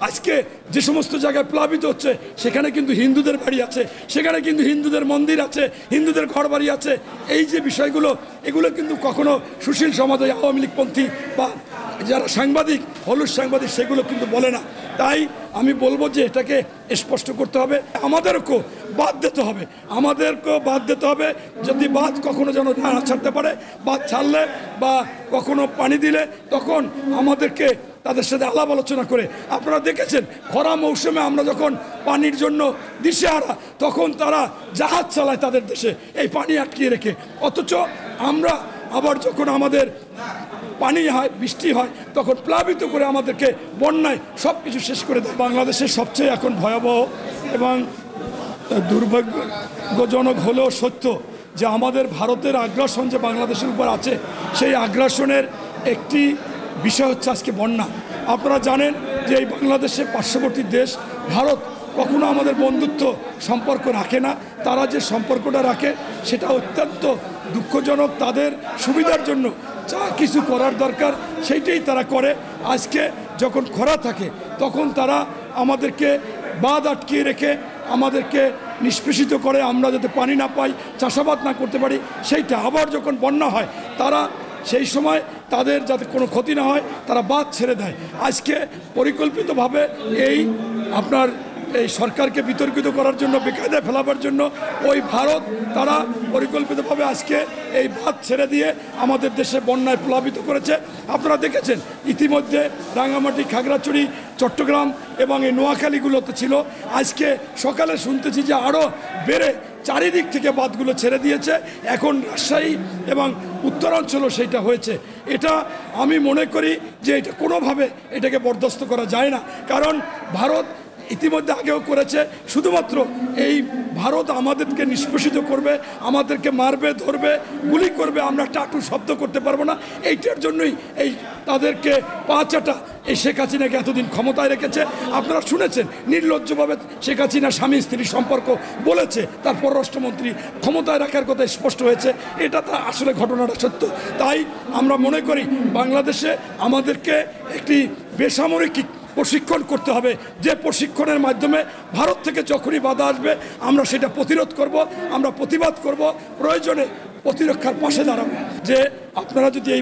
আজকে যে সমস্ত জায়গায় প্লাবিত হচ্ছে সেখানে কিন্তু হিন্দুদের বাড়ি আছে, সেখানে কিন্তু হিন্দুদের মন্দির আছে, হিন্দুদের ঘর বাড়ি আছে। এই যে বিষয়গুলো, এগুলো কিন্তু কখনো সুশীল সমাজ, আওয়ামী লীগপন্থী বা যারা সাংবাদিক, হলুদ সাংবাদিক, সেগুলো কিন্তু বলে না। তাই আমি বলবো যে এটাকে স্পষ্ট করতে হবে, আমাদেরকেও বাদ দিতে হবে, যদি বাদ কখনো যেন না ছাড়তে পারে, বাদ ছাড়লে বা কখনো পানি দিলে তখন আমাদেরকে তাদের সাথে আলাপ আলোচনা করে। আপনারা দেখেছেন খরা মৌসুমে আমরা যখন পানির জন্য দিশেহারা, তখন তারা জাহাজ চালায় তাদের দেশে এই পানি আটকিয়ে রেখে, অথচ আমরা আবার যখন আমাদের পানি হয়, বৃষ্টি হয়, তখন প্লাবিত করে আমাদেরকে বন্যায় সব কিছু শেষ করে দেয়। বাংলাদেশের সবচেয়ে এখন ভয়াবহ এবং দুর্ভাগ্যজনক হলেও সত্য যে আমাদের ভারতের আগ্রাসন যে বাংলাদেশের উপর আছে, সেই আগ্রাসনের একটি বিষয় হচ্ছে আজকে বন্যা। আপনারা জানেন যে এই বাংলাদেশের পার্শ্ববর্তী দেশ ভারত কখনো আমাদের বন্ধুত্ব সম্পর্ক রাখে না। তারা যে সম্পর্কটা রাখে সেটা অত্যন্ত দুঃখজনক। তাদের সুবিধার জন্য যা কিছু করার দরকার সেইটাই তারা করে। আজকে যখন খরা থাকে তখন তারা আমাদেরকে বাঁধ আটকিয়ে রেখে আমাদেরকে নিষ্পেষিত করে, আমরা যাতে পানি না পাই, চাষাবাদ না করতে পারি সেইটা। আবার যখন বন্যা হয় তারা সেই সময় তাদের যাতে কোনো ক্ষতি না হয় তারা বাঁধ ছেড়ে দেয়। আজকে পরিকল্পিতভাবে এই সরকারকে বিতর্কিত করার জন্য, বেকায়দায় ফেলাবার জন্য ওই ভারত তারা পরিকল্পিতভাবে আজকে এই বাঁধ ছেড়ে দিয়ে আমাদের দেশে বন্যায় প্লাবিত করেছে। আপনারা দেখেছেন ইতিমধ্যে রাঙামাটি, খাগড়াছড়ি, চট্টগ্রাম এবং এই নোয়াখালীগুলোতে ছিল। আজকে সকালে শুনতেছি যে আরও বেড়ে চারিদিক থেকে বাঁধগুলো ছেড়ে দিয়েছে। এখন রাজশাহী এবং উত্তরাঞ্চলও সেইটা হয়েছে। এটা আমি মনে করি যে এটা কোনোভাবে এটাকে বরদাস্ত করা যায় না, কারণ ভারত ইতিমধ্যে আগেও করেছে। শুধুমাত্র এই ভারত আমাদেরকে নিষ্পেষিত করবে, আমাদেরকে মারবে, ধরবে, গুলি করবে, আমরা টাটু শব্দ করতে পারবো না। এইটার জন্যই তাদেরকে পাঁচাটা এই শেখ হাসিনাকে এতদিন ক্ষমতায় রেখেছে। আপনারা শুনেছেন নির্লজ্জভাবে শেখ হাসিনা স্বামী স্ত্রীর সম্পর্ক বলেছে, তার পররাষ্ট্রমন্ত্রী ক্ষমতায় রাখার কথা স্পষ্ট হয়েছে। এটা আসলে ঘটনাটা সত্য। তাই আমরা মনে করি বাংলাদেশে আমাদেরকে একটি বেসামরিক প্রশিক্ষণ করতে হবে, যে প্রশিক্ষণের মাধ্যমে ভারত থেকে যখনই বাধা আসবে আমরা সেটা প্রতিরোধ করব, আমরা প্রতিবাদ করব, প্রয়োজনে প্রতিরক্ষার পাশে দাঁড়াবো। যে আপনারা যদি এই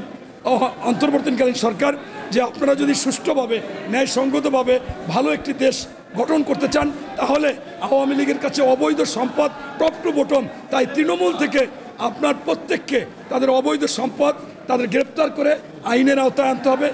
অন্তর্বর্তীকালীন সরকার, যে আপনারা যদি সুষ্ঠুভাবে, ন্যায়সঙ্গতভাবে ভালো একটি দেশ গঠন করতে চান, তাহলে আওয়ামী লীগের কাছে অবৈধ সম্পদ টপ টু বটম। তাই তৃণমূল থেকে আপনার প্রত্যেককে তাদের অবৈধ সম্পদ তাদের গ্রেপ্তার করে আইনের আওতায় আনতে হবে।